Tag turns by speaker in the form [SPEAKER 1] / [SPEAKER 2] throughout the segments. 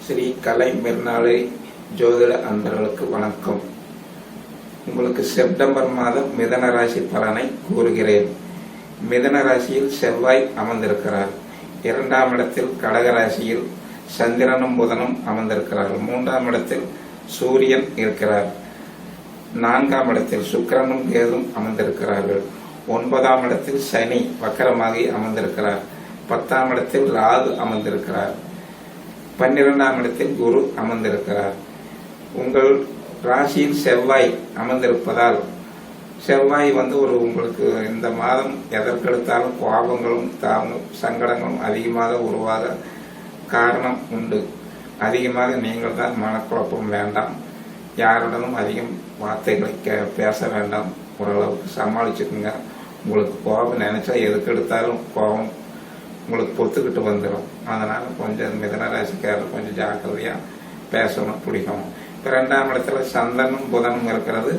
[SPEAKER 1] ஸ்ரீ கலை மிர்னாலை ஜோதிட அன்பர்களுக்கு வணக்கம். உங்களுக்கு செப்டம்பர் மாதம் மிதன ராசி பலனை கூறுகிறேன். மிதன ராசியில் செவ்வாய் அமர்ந்திருக்கிறார். 2ஆம் இடத்தில் கடக ராசியில் சந்திரனும் புதனும் அமர்ந்திருக்கிறார்கள். 3ஆம் இடத்தில் சூரியன் இருக்கிறார். 4ஆம் இடத்தில் சுக்கிரனும் கேதும் அமர்ந்திருக்கிறார்கள். 9ஆம் இடத்தில் சனி வக்கரமாகி அமர்ந்திருக்கிறார். 10ஆம் இடத்தில் ராகு அமர்ந்திருக்கிறார். 12ஆம் இடத்தில் குரு அமர்ந்திருக்கிறார். உங்கள் ராசியில் செவ்வாய் அமர்ந்திருப்பதால் செவ்வாய் உங்களுக்கு இந்த மாதம் எதற்கெடுத்தாலும் கோபங்களும் சங்கடங்களும் அதிகமாக உருவாக காரணம் உண்டு. அதிகமாக நீங்கள் தான் மனக்குழப்பம் வேண்டாம். யாருடனும் அதிகம் வார்த்தைகளை பேச வேண்டாம். ஓரளவுக்கு சமாளிச்சுக்குங்க. உங்களுக்கு கோபம் நினைச்சா எதுக்கெடுத்தாலும் கோபம் உங்களுக்கு பொத்துக்கிட்டு வந்துடும். அதனால கொஞ்சம் மிதன ராசிக்காரர் கொஞ்சம் ஜாக்கிரதையா பேசணும், பிடிக்கணும். இப்ப 2ஆம் இடத்துல சந்திரனும் புதனும் இருக்கிறது.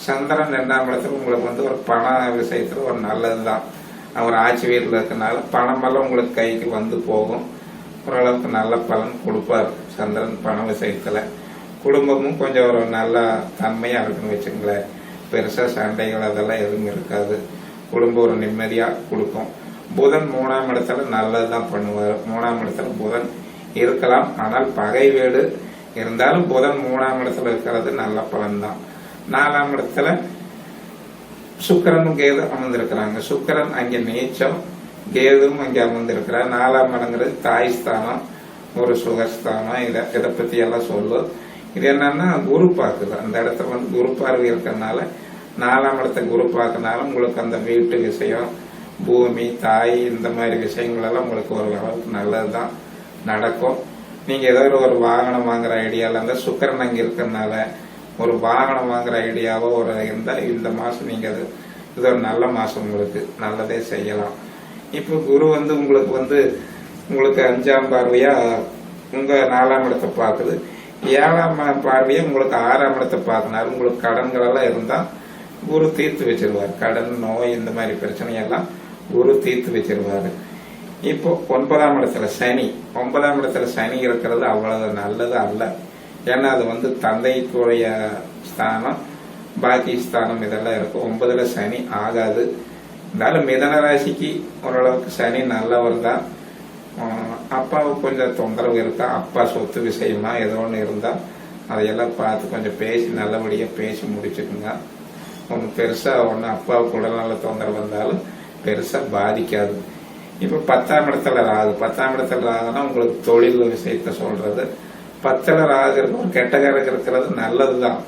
[SPEAKER 1] சந்திரன் 2ஆம் இடத்துல உங்களுக்கு ஒரு பண விஷயத்துல ஒரு நல்லதுதான். அவர் ஆட்சி வீட்டில் இருக்கனால பணமெல்லாம் உங்களுக்கு கைக்கு வந்து போகும். ஓரளவுக்கு நல்ல பலன் கொடுப்பார் சந்திரன் பண விஷயத்துல. குடும்பமும் கொஞ்சம் ஒரு நல்ல தன்மையா இருக்குன்னு வச்சுங்களேன். பெருசா சண்டைகள் அதெல்லாம் எதுவும் இருக்காது. குடும்பம் ஒரு நிம்மதியா கொடுக்கும். புதன் 3ஆம் இடத்துல நல்லதுதான் பண்ணுவார். 3ஆம் இடத்துல புதன் இருக்கலாம், ஆனால் பகை வீடு இருந்தாலும் புதன் 3ஆம் இடத்துல இருக்கிறது நல்ல பலன் தான். 4ஆம் இடத்துல சுக்கிரனும் கேது அமர்ந்திருக்கிறாங்க. சுக்கிரன் அங்கே நீச்சம், கேதுவும் அங்கே அமர்ந்திருக்கிறார். 4ஆம் இடங்கிறது தாய் ஸ்தானம், ஒரு சுகஸ்தானம். இதை பத்தி எல்லாம் சொல்லும். இது என்னன்னா குரு பார்க்குது. அந்த இடத்துல குரு பார்வை இருக்கிறதுனால 4ஆம் இடத்த குரு பார்க்கறதுனால உங்களுக்கு அந்த வீட்டு விஷயம், பூமி, தாய், இந்த மாதிரி விஷயங்கள் எல்லாம் உங்களுக்கு ஒரு அளவுக்கு நல்லதுதான் நடக்கும். நீங்க ஏதாவது ஒரு வாகனம் வாங்குற ஐடியால இருந்தா சுக்கிரன் அங்க இருக்கிறதுனால ஒரு வாகனம் வாங்குற ஐடியாவோ ஒரு இருந்தா இந்த மாசம் நீங்க இது ஒரு நல்ல மாசம், உங்களுக்கு நல்லதே செய்யலாம். இப்ப குரு உங்களுக்கு 5ஆம் பார்வையா உங்க 4ஆம் இடத்தை பார்க்குது. 7ஆம் பார்வையா உங்களுக்கு 6ஆம் இடத்தை பார்க்கனாரு. உங்களுக்கு கடன்கள் எல்லாம் இருந்தா குரு தீர்த்து வச்சிருவார். கடன், நோய், இந்த மாதிரி பிரச்சனையெல்லாம் குரு தீர்த்து வச்சிருவாரு. இப்போ 9ஆம் இடத்துல சனி. 9ஆம் இடத்துல சனி இருக்கிறது அவ்வளவு நல்லது அல்ல. ஏன்னா அது தந்தைக்குரிய ஸ்தானம், பாக்கி ஸ்தானம் இதெல்லாம் இருக்கும். 9ல சனி ஆகாது. இருந்தாலும் மிதன ராசிக்கு ஓரளவுக்கு சனி நல்லவர் தான். அப்பாவுக்கு கொஞ்சம் தொந்தரவு இருக்கா. அப்பா சொத்து விஷயமா ஏதோ ஒன்று இருந்தா அதையெல்லாம் பார்த்து கொஞ்சம் பேசி நல்லபடியா பேசி முடிச்சுக்குங்க. பெருசா அப்பாவுக்கு உடல்நல தொந்தரவு வந்தாலும் பெருசா பாதிக்காது. இப்ப 10ஆம் இடத்துல ராகு. 10ஆம் இடத்துல ராகுனா உங்களுக்கு தொழில் விஷயத்த சொல்றது. 10ல ராகு இருக்க ஒரு கெட்டகாரங்க இருக்கிறது நல்லதுதான்.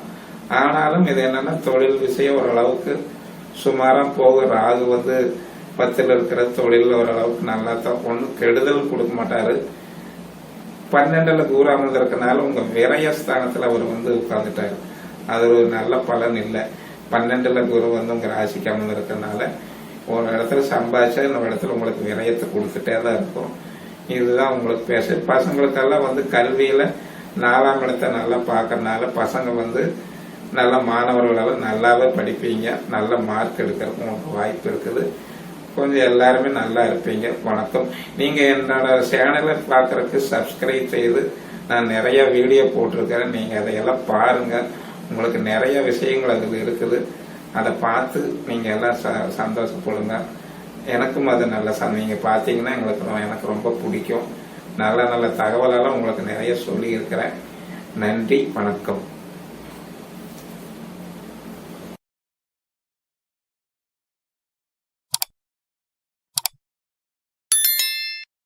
[SPEAKER 1] ஆனாலும் இது என்னன்னா தொழில் விஷயம் ஓரளவுக்கு சுமாரா போக. ராகு 10ல இருக்கிற தொழில் ஓரளவுக்கு நல்லா தான், ஒன்னும் கெடுதல் கொடுக்க மாட்டாரு. 12ல குரு அமர்ந்திருக்கனால உங்க விரயஸ்தானத்துல அவர் உட்கார்ந்துட்டாரு. அது ஒரு நல்ல பலன் இல்லை. 12ல குரு உங்க ராசிக்கு அமர்ந்திருக்கனால ஒரு இடத்துல சம்பாதிச்சா இன்னொரு இடத்துல உங்களுக்கு விரயத்தை கொடுத்துட்டே தான் இருக்கும். இதுதான் உங்களுக்கு பேச. பசங்களுக்கெல்லாம் கல்வியில 4ஆம் இடத்தை நல்லா பார்க்கறதுனால பசங்க நல்ல மாணவர்களெல்லாம் நல்லாவே படிப்பீங்க. நல்ல மார்க் எடுக்கிறதுக்கு உங்களுக்கு வாய்ப்பு இருக்குது. கொஞ்சம் எல்லாருமே நல்லா இருப்பீங்க. வணக்கம். நீங்க என்னோட சேனலை பார்க்கறதுக்கு சப்ஸ்கிரைப் செய்து நான் நிறைய வீடியோ போட்டிருக்கிறேன். நீங்க அதையெல்லாம் பாருங்க. உங்களுக்கு நிறைய விஷயங்கள் அதுல இருக்குது. அதை பார்த்து நீங்க எல்லாம் சந்தோஷப்படுங்க. எனக்கும் அது நல்ல நீங்க பாத்தீங்கன்னா எனக்கு ரொம்ப பிடிக்கும். நல்ல நல்ல தகவலெல்லாம் உங்களுக்கு நிறைய சொல்லி இருக்கிறேன். நன்றி, வணக்கம்.